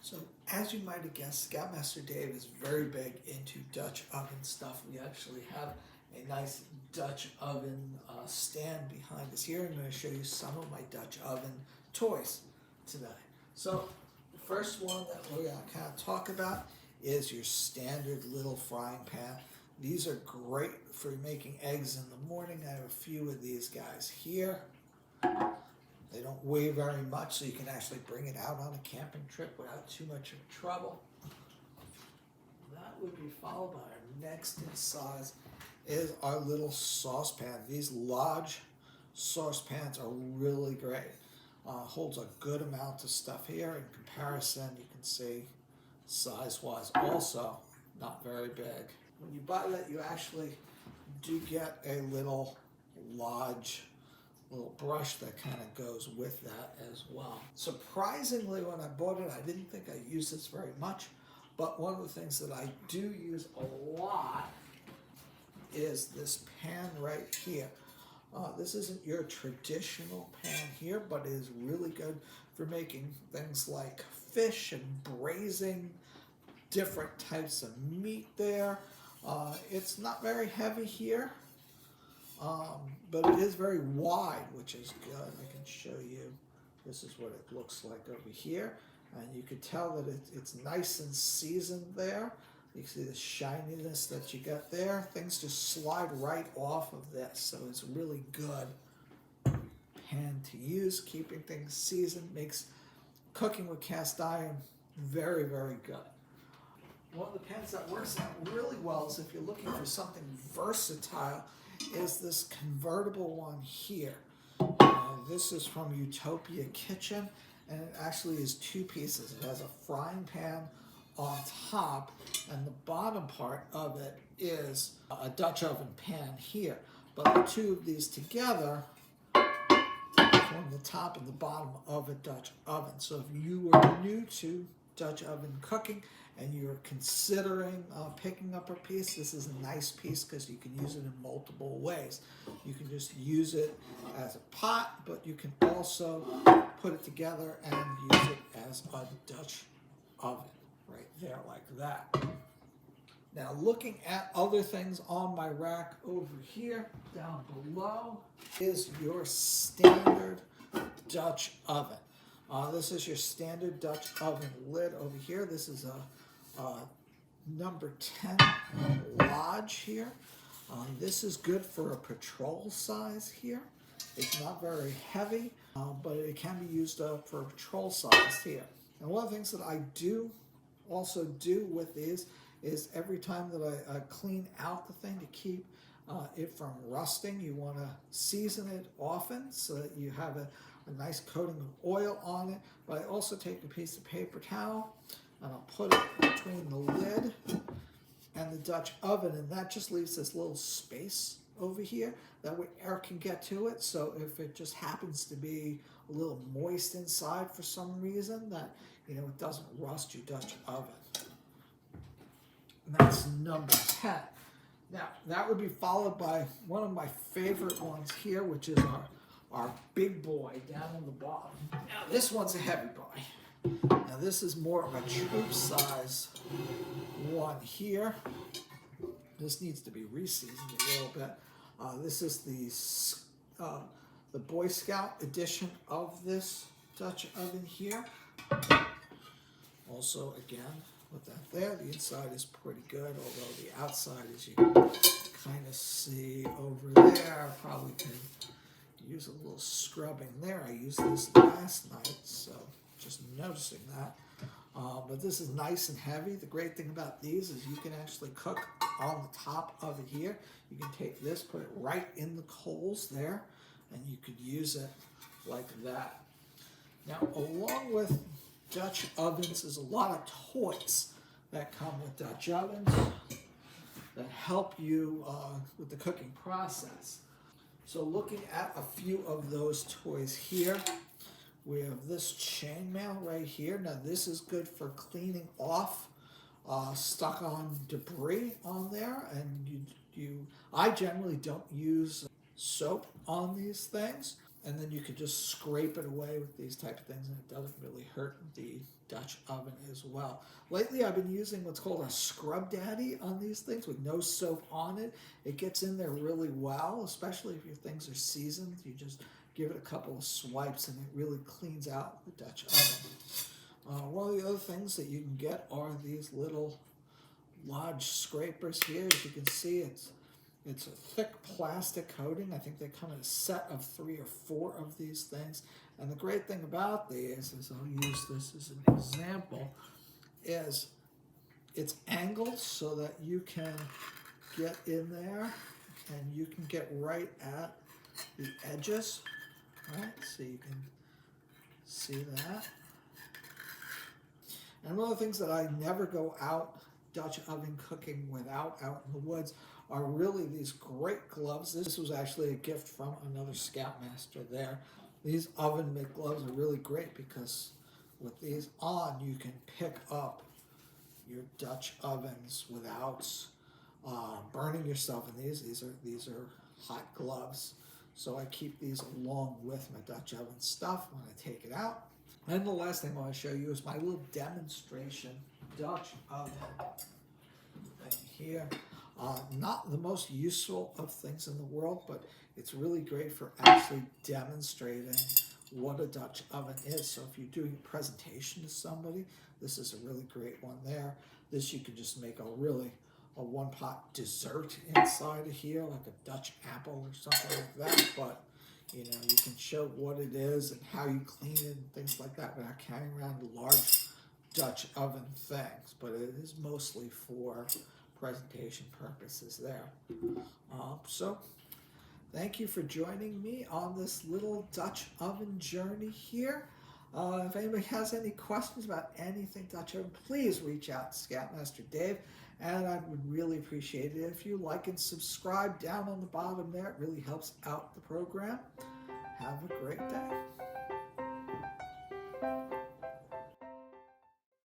So, as you might have guessed, Scoutmaster Dave is very big into Dutch oven stuff. We actually have a nice Dutch oven stand behind us here. I'm going to show you some of my Dutch oven toys today. So, the first one that we're going to kind of talk about is your standard little frying pan. These are great for making eggs in the morning. I have a few of these guys here. They don't weigh very much, so you can actually bring it out on a camping trip without too much of trouble. That would be followed by our next in size is our little saucepan. These large saucepans are really great. Holds a good amount of stuff here. In comparison, you can see size-wise also not very big. When you buy that, you actually do get a little large little brush that kind of goes with that as well. Surprisingly, when I bought it, I didn't think I used this very much, but one of the things that I do use a lot is this pan right here. This isn't your traditional pan here, but it is really good for making things like fish and braising different types of meat there. It's not very heavy here. But it is very wide, which is good. I can show you. This is what it looks like over here. And you can tell that it's nice and seasoned there. You can see the shininess that you got there. Things just slide right off of this. So it's really good pan to use. Keeping things seasoned makes cooking with cast iron very, very good. One of the pans that works out really well is if you're looking for something versatile is this convertible one here. This is from Utopia Kitchen, and it actually is two pieces. It has a frying pan on top, and the bottom part of it is a Dutch oven pan here. But the two of these together form the top and the bottom of a Dutch oven. So if you were new to Dutch oven cooking and you're considering picking up a piece, this is a nice piece because you can use it in multiple ways. You can just use it as a pot, but you can also put it together and use it as a Dutch oven right there like that. Now looking at other things on my rack over here, down below, is your standard Dutch oven. This is your standard Dutch oven lid over here. This is a number 10 Lodge here. This is good for a patrol size here. It's not very heavy, but it can be used for a patrol size here. And one of the things that I do also do with these is every time that I clean out the thing to keep it from rusting, you want to season it often so that you have a nice coating of oil on it. But I also take a piece of paper towel and I'll put it between the lid and the Dutch oven, and that just leaves this little space over here. That way air can get to it, so if it just happens to be a little moist inside for some reason, that it doesn't rust your Dutch oven. And that's number 10. Now, that would be followed by one of my favorite ones here, which is our big boy down on the bottom. Now, this one's a heavy boy. Now, this is more of a troop size one here. This needs to be reseasoned a little bit. This is the Boy Scout edition of this Dutch oven here. Also, again, with that there, the inside is pretty good, although the outside, as you can kind of see over there, probably can use a little scrubbing there. I used this last night, so just noticing that. But this is nice and heavy. The great thing about these is you can actually cook on the top of it here. You can take this, put it right in the coals there, and you could use it like that. Now, along with Dutch ovens, there's a lot of toys that come with Dutch ovens that help you with the cooking process. So looking at a few of those toys here, we have this chainmail right here. Now this is good for cleaning off stuck on debris on there, and I generally don't use soap on these things, and then you can just scrape it away with these type of things, and it doesn't really hurt the Dutch oven as well. Lately I've been using what's called a scrub daddy on these things with no soap on it. It gets in there really well, especially if your things are seasoned. You just give it a couple of swipes and it really cleans out the Dutch oven. One of the other things that you can get are these little lodge scrapers here. As you can see, it's a thick plastic coating. I think they come in a set of 3 or 4 of these things. And the great thing about these is, I'll use this as an example, is it's angled so that you can get in there and you can get right at the edges, right? So you can see that. And one of the things that I never go out Dutch oven cooking without out in the woods are really these great gloves. This was actually a gift from another Scoutmaster there. These oven mitt gloves are really great because with these on you can pick up your Dutch ovens without burning yourself in these. These are hot gloves. So I keep these along with my Dutch oven stuff when I take it out. And the last thing I want to show you is my little demonstration Dutch oven thing here. Not the most useful of things in the world, but it's really great for actually demonstrating what a Dutch oven is. So if you're doing a presentation to somebody, this is a really great one there. This you can just make a one-pot dessert inside of here, like a Dutch apple or something like that. But you know, you can show what it is and how you clean it and things like that without carrying around large Dutch oven things. But it is mostly for presentation purposes there. So thank you for joining me on this little Dutch oven journey here. If anybody has any questions about anything Dutch oven, please reach out to Scoutmaster Dave, and I would really appreciate it if you like and subscribe down on the bottom there. It really helps out the program. Have a great day.